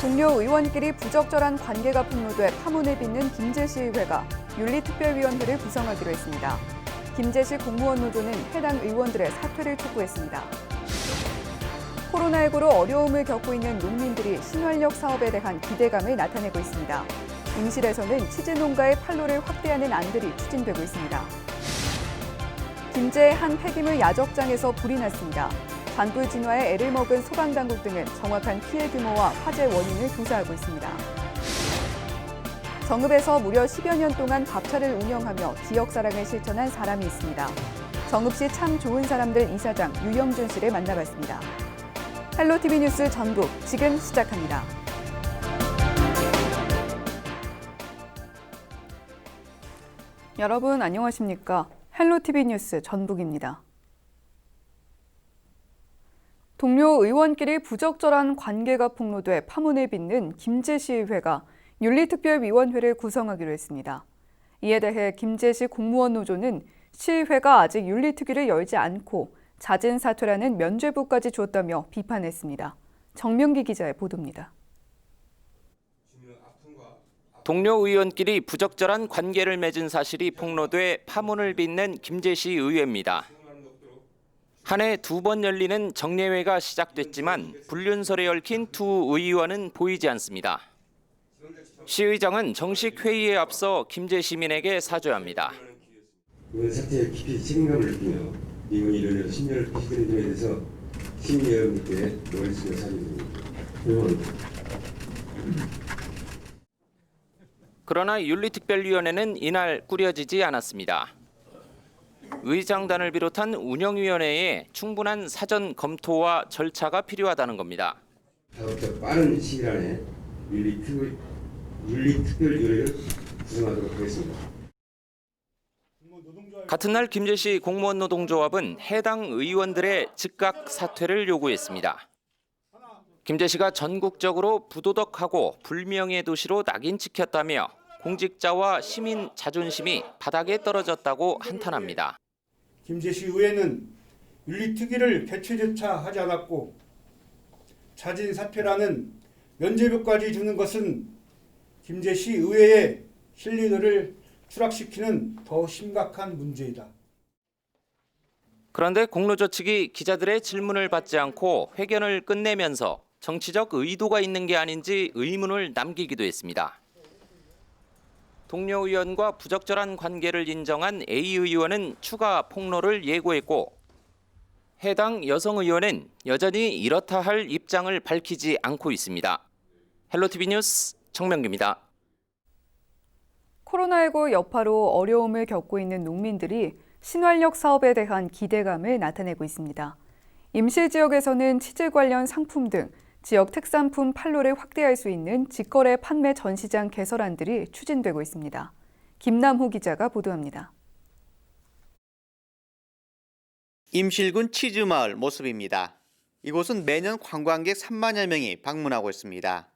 동료 의원끼리 부적절한 관계가 폭로돼 파문을 빚는 김제시의회가 윤리특별위원회를 구성하기로 했습니다. 김제시 공무원 노조는 해당 의원들의 사퇴를 촉구했습니다. 코로나19로 어려움을 겪고 있는 농민들이 신활력 사업에 대한 기대감을 나타내고 있습니다. 임실에서는 치즈 농가의 판로를 확대하는 안들이 추진되고 있습니다. 김제의 한 폐기물 야적장에서 불이 났습니다. 잔불 진화에 애를 먹은 소방당국 등은 정확한 피해 규모와 화재 원인을 조사하고 있습니다. 정읍에서 무려 10여 년 동안 밥차를 운영하며 지역사랑을 실천한 사람이 있습니다. 정읍시 참 좋은 사람들 이사장 유영준 씨를 만나봤습니다. 헬로티비 뉴스 전북 지금 시작합니다. 여러분 안녕하십니까? 헬로티비 뉴스 전북입니다. 동료 의원끼리 부적절한 관계가 폭로돼 파문을 빚는 김제시의회가 윤리특별위원회를 구성하기로 했습니다. 이에 대해 김제시 공무원 노조는 시의회가 아직 윤리특위를 열지 않고 잦은 사퇴라는 면죄부까지 줬다며 비판했습니다. 정명기 기자의 보도입니다. 동료 의원끼리 부적절한 관계를 맺은 사실이 폭로돼 파문을 빚는 김제시 의회입니다. 한 해 2번 열리는 정례회가 시작됐지만 불륜설에 얽힌 두 의원은 보이지 않습니다. 시의장은 정식 회의에 앞서 김제 시민에게 사죄합니다. 이번 사태에 깊이 책임감을 느끼며 이번 일을 심려를 표시드린 점에 대해서 시민 여러분께 말씀을 사드립니다. 그러나 윤리특별위원회는 이날 꾸려지지 않았습니다. 의장단을 비롯한 운영위원회에 충분한 사전 검토와 절차가 필요하다는 겁니다. 다음부터 빠른 시일 안에 윤리특별위원회를 구성하도록 하겠습니다. 같은 날 김제시 공무원 노동조합은 해당 의원들의 즉각 사퇴를 요구했습니다. 김제시가 전국적으로 부도덕하고 불명예 도시로 낙인 찍혔다며 공직자와 시민 자존심이 바닥에 떨어졌다고 한탄합니다. 김제시 의회는 윤리특위를 개최조차 하지 않았고 자진 사퇴라는 면죄부까지 주는 것은 김제시 의회의 신뢰도를 추락시키는 더 심각한 문제이다. 그런데 공노조 측이 기자들의 질문을 받지 않고 회견을 끝내면서 정치적 의도가 있는 게 아닌지 의문을 남기기도 했습니다. 동료 의원과 부적절한 관계를 인정한 A 의원은 추가 폭로를 예고했고 해당 여성 의원은 여전히 이렇다 할 입장을 밝히지 않고 있습니다. 헬로티비 뉴스 정명기입니다. 코로나19 여파로 어려움을 겪고 있는 농민들이 신활력 사업에 대한 기대감을 나타내고 있습니다. 임실 지역에서는 치즈 관련 상품 등 지역 특산품 판로를 확대할 수 있는 직거래 판매 전시장 개설안들이 추진되고 있습니다. 김남호 기자가 보도합니다. 임실군 치즈마을 모습입니다. 이곳은 매년 관광객 3만여 명이 방문하고 있습니다.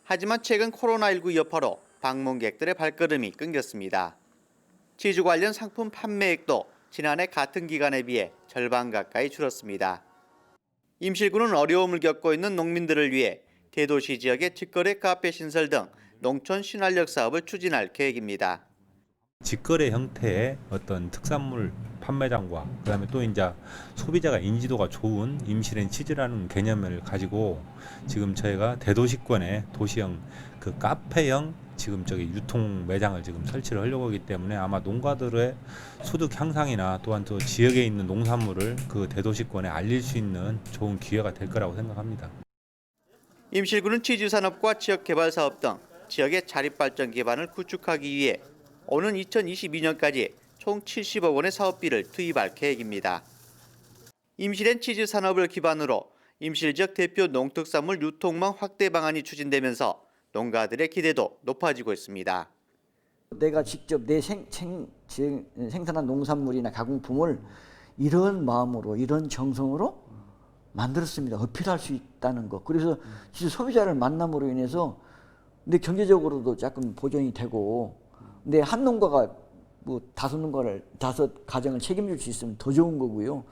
하지만 최근 코로나19 여파로 방문객들의 발걸음이 끊겼습니다. 치즈 관련 상품 판매액도 지난해 같은 기간에 비해 절반 가까이 줄었습니다. 임실군은 어려움을 겪고 있는 농민들을 위해 대도시 지역의 직거래 카페 신설 등 농촌 신활력 사업을 추진할 계획입니다. 직거래 형태의 어떤 특산물 판매장과 그다음에 또 이제 소비자가 인지도가 좋은 임실엔 치즈라는 개념을 가지고 지금 저희가 대도시권의 도시형 그 카페형 지금 유통 매장을 지금 설치를 하려고 하기 때문에 아마 농가들의 소득 향상이나 또한 또 지역에 있는 농산물을 그 대도시권에 알릴 수 있는 좋은 기회가 될 거라고 생각합니다. 임실군은 치즈 산업과 지역 개발 사업 등 지역의 자립 발전 기반을 구축하기 위해 오는 2022년까지 총 70억 원의 사업비를 투입할 계획입니다. 임실엔 치즈 산업을 기반으로 임실 지역 대표 농특산물 유통망 확대 방안이 추진되면서 농가들의 기대도 높아지고 있습니다. 내가 직접 내 생산한 농산물이나 가공품을 이런 마음으로 이런 정성으로 만들었습니다. 어필할 수 있다는 거. 그래서 진짜 소비자를 만남으로 인해서 내 경제적으로도 조금 보전이 되고 근데 한 농가가 뭐 다섯 가정을 책임질 수 있으면 더 좋은 거고요.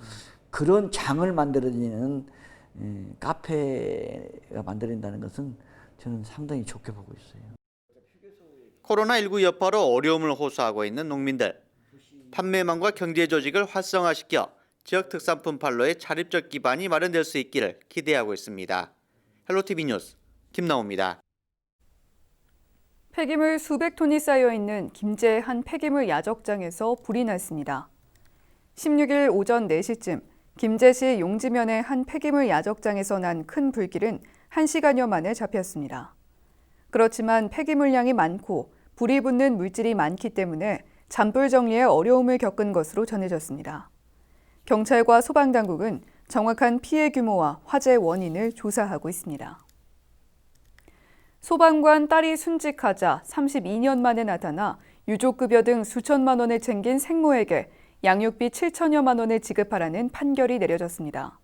그런 장을 만들어지는 카페가 만들어진다는 것은 저는 상당히 좋게 보고 있어요. 코로나19 여파로 어려움을 호소하고 있는 농민들. 판매망과 경제 조직을 활성화시켜 지역 특산품 판로의 자립적 기반이 마련될 수 있기를 기대하고 있습니다. 헬로티비 뉴스 김나옵니다. 폐기물 수백 톤이 쌓여있는 김제 한 폐기물 야적장에서 불이 났습니다. 16일 오전 4시쯤 김제시 용지면의 한 폐기물 야적장에서 난 큰 불길은 1시간여 만에 잡혔습니다. 그렇지만 폐기물량이 많고 불이 붙는 물질이 많기 때문에 잔불 정리에 어려움을 겪은 것으로 전해졌습니다. 경찰과 소방당국은 정확한 피해 규모와 화재 원인을 조사하고 있습니다. 소방관 딸이 순직하자 32년 만에 나타나 유족급여 등 수천만 원을 챙긴 생모에게 양육비 7천여만 원을 지급하라는 판결이 내려졌습니다.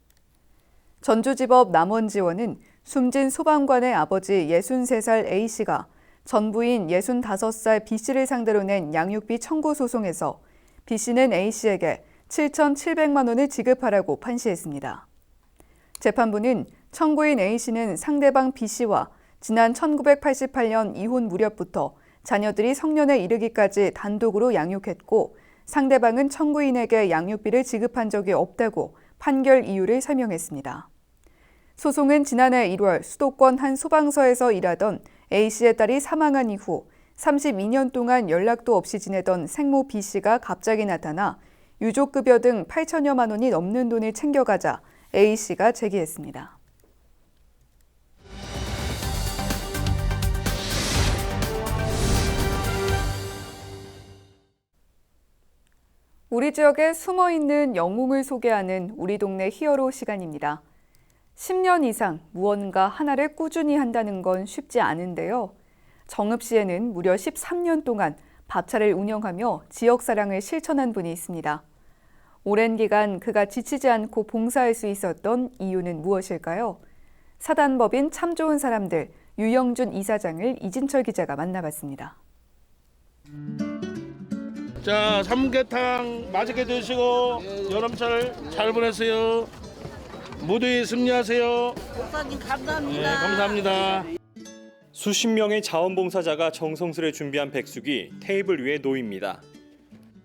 전주지법 남원지원은 숨진 소방관의 아버지 63살 A씨가 전 부인 65살 B씨를 상대로 낸 양육비 청구 소송에서 B씨는 A씨에게 7,700만 원을 지급하라고 판시했습니다. 재판부는 청구인 A씨는 상대방 B씨와 지난 1988년 이혼 무렵부터 자녀들이 성년에 이르기까지 단독으로 양육했고 상대방은 청구인에게 양육비를 지급한 적이 없다고 판결 이유를 설명했습니다. 소송은 지난해 1월 수도권 한 소방서에서 일하던 A씨의 딸이 사망한 이후 32년 동안 연락도 없이 지내던 생모 B씨가 갑자기 나타나 유족급여 등 8천여만 원이 넘는 돈을 챙겨가자 A씨가 제기했습니다. 우리 지역에 숨어있는 영웅을 소개하는 우리 동네 히어로 시간입니다. 10년 이상 무언가 하나를 꾸준히 한다는 건 쉽지 않은데요. 정읍 시에는 무려 13년 동안 밥차를 운영하며 지역 사랑을 실천한 분이 있습니다. 오랜 기간 그가 지치지 않고 봉사할 수 있었던 이유는 무엇일까요? 사단법인 참 좋은 사람들 유영준 이사장을 이진철 기자가 만나봤습니다. 자, 삼계탕 맛있게 드시고 여름철 잘 보내세요. 모두에 승리하세요. 목사님 감사합니다. 네, 감사합니다. 수십 명의 자원봉사자가 정성스레 준비한 백숙이 테이블 위에 놓입니다.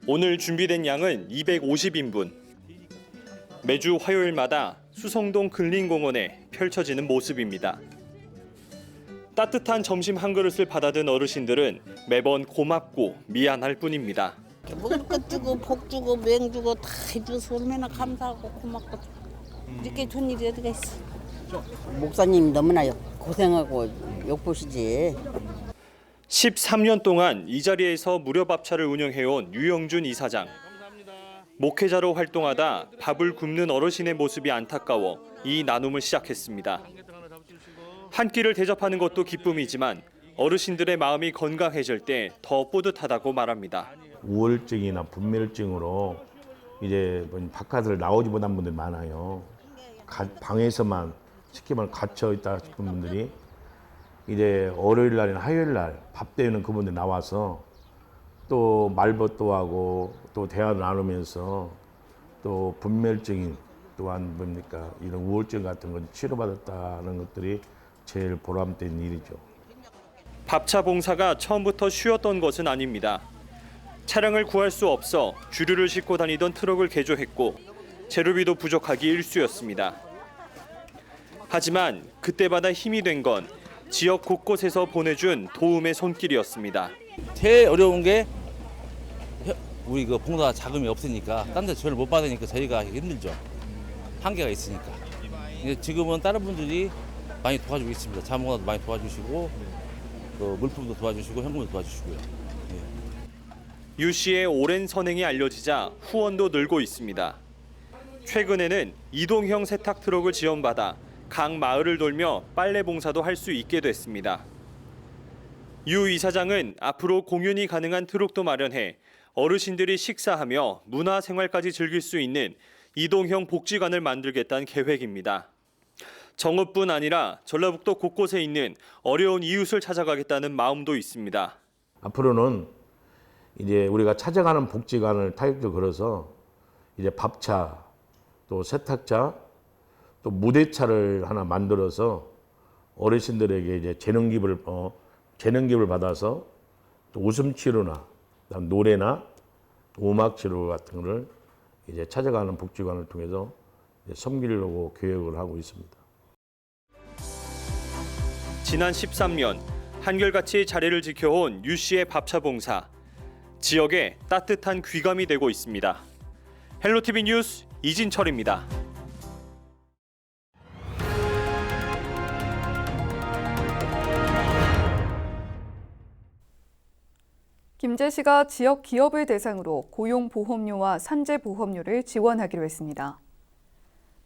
오늘 준비된 양은 250인분. 매주 화요일마다 수성동 근린공원에 펼쳐지는 모습입니다. 따뜻한 점심 한 그릇을 받아든 어르신들은 매번 고맙고 미안할 뿐입니다. 먹을 것 주고 복 주고 맹 주고 다 해줘서 얼마나 감사하고 고맙고 이렇게 좋은 일이 어디가 있어. 목사님 너무나 고생하고 욕보시지. 13년 동안 이 자리에서 무료 밥차를 운영해온 유영준 이사장. 목회자로 활동하다 밥을 굶는 어르신의 모습이 안타까워 이 나눔을 시작했습니다. 한 끼를 대접하는 것도 기쁨이지만 어르신들의 마음이 건강해질 때 더 뿌듯하다고 말합니다. 우울증이나 분멸증으로 이제 바깥을 나오지 못한 분들 많아요. 방에서만 쉽게 말하면 갇혀 있다 싶은 분들이 이제 월요일 날이나 화요일 날 밥 때우는 그분들 나와서 또 말벗도 하고 또 대화를 나누면서 또 분멸증인 또한 뭡니까 이런 우울증 같은 걸 치료받았다는 것들이 제일 보람된 일이죠. 밥차 봉사가 처음부터 쉬웠던 것은 아닙니다. 차량을 구할 수 없어 주류를 싣고 다니던 트럭을 개조했고 재료비도 부족하기 일쑤였습니다. 하지만 그때마다 힘이 된 건 지역 곳곳에서 보내준 도움의 손길이었습니다. 제일 어려운 게 우리 그 봉사 자금이 없으니까 딴 데 지원을 못 받으니까 저희가 힘들죠. 한계가 있으니까. 지금은 다른 분들이 많이 도와주고 있습니다. 자원봉사도 많이 도와주시고 또 물품도 도와주시고 현금도 도와주시고요. 유 씨의 오랜 선행이 알려지자 후원도 늘고 있습니다. 최근에는 이동형 세탁 트럭을 지원받아 각 마을을 돌며 빨래 봉사도 할 수 있게 됐습니다. 유 이사장은 앞으로 공연이 가능한 트럭도 마련해 어르신들이 식사하며 문화생활까지 즐길 수 있는 이동형 복지관을 만들겠다는 계획입니다. 정읍뿐 아니라 전라북도 곳곳에 있는 어려운 이웃을 찾아가겠다는 마음도 있습니다. 앞으로는 이제 우리가 찾아가는 복지관을 타격도 걸어서 이제 밥차, 또 세탁차, 또 무대차를 하나 만들어서 어르신들에게 이제 재능기부를 받아서 또 웃음 치료나 그다음 노래나 음악 치료 같은 거를 이제 찾아가는 복지관을 통해서 이제 섬기려고 계획을 하고 있습니다. 지난 13년 한결같이 자리를 지켜온 유 씨의 밥차 봉사. 지역에 따뜻한 귀감이 되고 있습니다. 헬로티비 뉴스 이진철입니다. 김제시가 지역 기업을 대상으로 고용보험료와 산재보험료를 지원하기로 했습니다.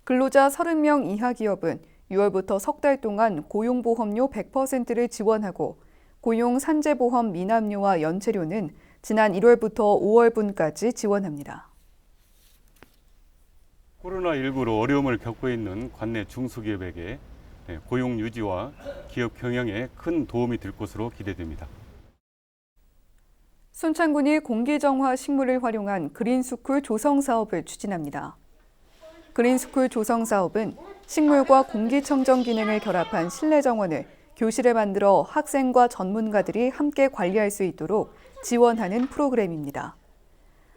근로자 30명 이하 기업은 6월부터 석 달 동안 고용보험료 100%를 지원하고 고용 산재보험 미납료와 연체료는 지난 1월부터 5월분까지 지원합니다. 코로나19로 어려움을 겪고 있는 관내 중소기업에게 고용 유지와 기업 경영에 큰 도움이 될 것으로 기대됩니다. 순창군이 공기정화 식물을 활용한 그린스쿨 조성 사업을 추진합니다. 그린스쿨 조성 사업은 식물과 공기청정 기능을 결합한 실내 정원을 교실에 만들어 학생과 전문가들이 함께 관리할 수 있도록 지원하는 프로그램입니다.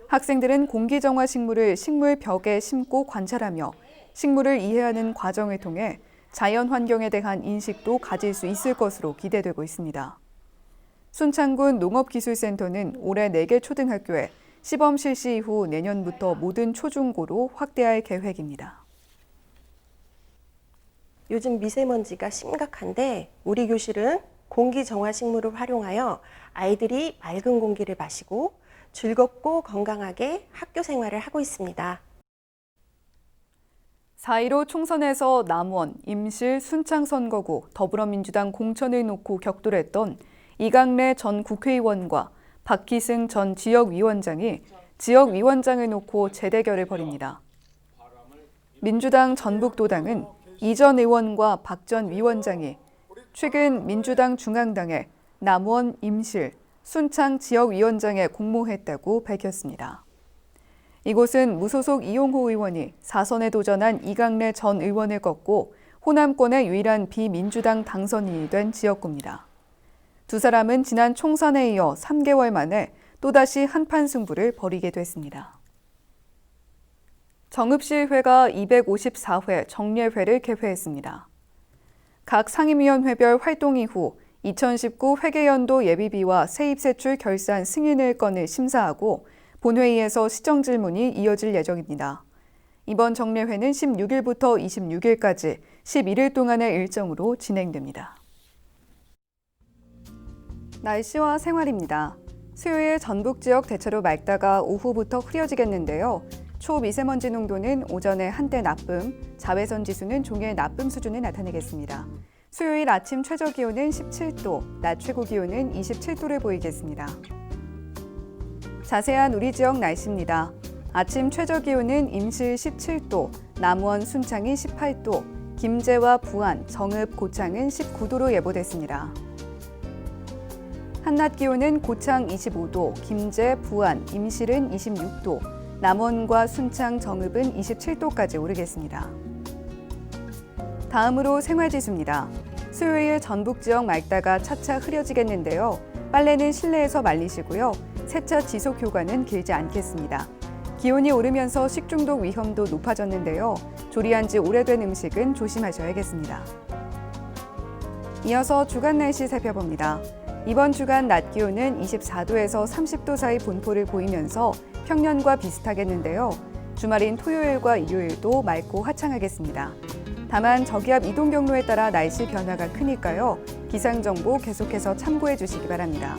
학생들은 공기정화 식물을 식물 벽에 심고 관찰하며 식물을 이해하는 과정을 통해 자연 환경에 대한 인식도 가질 수 있을 것으로 기대되고 있습니다. 순창군 농업기술센터는 올해 4개 초등학교에 시범 실시 이후 내년부터 모든 초중고로 확대할 계획입니다. 요즘 미세먼지가 심각한데 우리 교실은 공기정화 식물을 활용하여 아이들이 맑은 공기를 마시고 즐겁고 건강하게 학교 생활을 하고 있습니다. 4.15 총선에서 남원, 임실, 순창 선거구 더불어민주당 공천을 놓고 격돌했던 이강래 전 국회의원과 박희승 전 지역위원장이 지역위원장을 놓고 재대결을 벌입니다. 민주당 전북도당은 이 전 의원과 박 전 위원장이 최근 민주당 중앙당에 남원, 임실, 순창 지역위원장에 공모했다고 밝혔습니다. 이곳은 무소속 이용호 의원이 4선에 도전한 이강래 전 의원을 꺾고 호남권의 유일한 비민주당 당선인이 된 지역구입니다. 두 사람은 지난 총선에 이어 3개월 만에 또다시 한판 승부를 벌이게 됐습니다. 정읍시의회가 254회 정례회를 개회했습니다. 각 상임위원회별 활동 이후 2019 회계연도 예비비와 세입세출 결산 승인을 건을 심사하고 본회의에서 시정질문이 이어질 예정입니다. 이번 정례회는 16일부터 26일까지 11일 동안의 일정으로 진행됩니다. 날씨와 생활입니다. 수요일 전북 지역 대체로 맑다가 오후부터 흐려지겠는데요. 초미세먼지 농도는 오전에 한때 나쁨, 자외선 지수는 종일 나쁨 수준을 나타내겠습니다. 수요일 아침 최저 기온은 17도, 낮 최고 기온은 27도를 보이겠습니다. 자세한 우리 지역 날씨입니다. 아침 최저 기온은 임실 17도, 남원, 순창이 18도, 김제와 부안, 정읍, 고창은 19도로 예보됐습니다. 한낮 기온은 고창 25도, 김제, 부안, 임실은 26도, 남원과 순창, 정읍은 27도까지 오르겠습니다. 다음으로 생활지수입니다. 수요일 전북 지역 맑다가 차차 흐려지겠는데요. 빨래는 실내에서 말리시고요. 세차 지속 효과는 길지 않겠습니다. 기온이 오르면서 식중독 위험도 높아졌는데요. 조리한 지 오래된 음식은 조심하셔야겠습니다. 이어서 주간 날씨 살펴봅니다. 이번 주간 낮 기온은 24도에서 30도 사이 분포를 보이면서 평년과 비슷하겠는데요. 주말인 토요일과 일요일도 맑고 화창하겠습니다. 다만 저기압 이동 경로에 따라 날씨 변화가 크니까요. 기상정보 계속해서 참고해 주시기 바랍니다.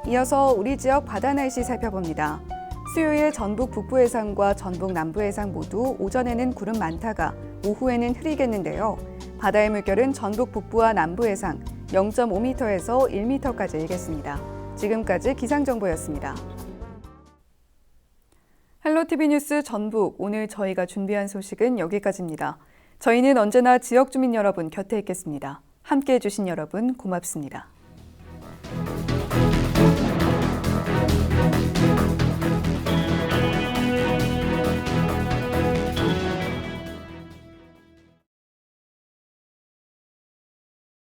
이어서 우리 지역 바다 날씨 살펴봅니다. 수요일 전북 북부 해상과 전북 남부 해상 모두 오전에는 구름 많다가 오후에는 흐리겠는데요. 바다의 물결은 전북 북부와 남부 해상 0.5m에서 1m까지 일겠습니다. 지금까지 기상정보였습니다. 헬로티비 뉴스 전북, 오늘 저희가 준비한 소식은 여기까지입니다. 저희는 언제나 지역 주민 여러분 곁에 있겠습니다. 함께해 주신 여러분 고맙습니다.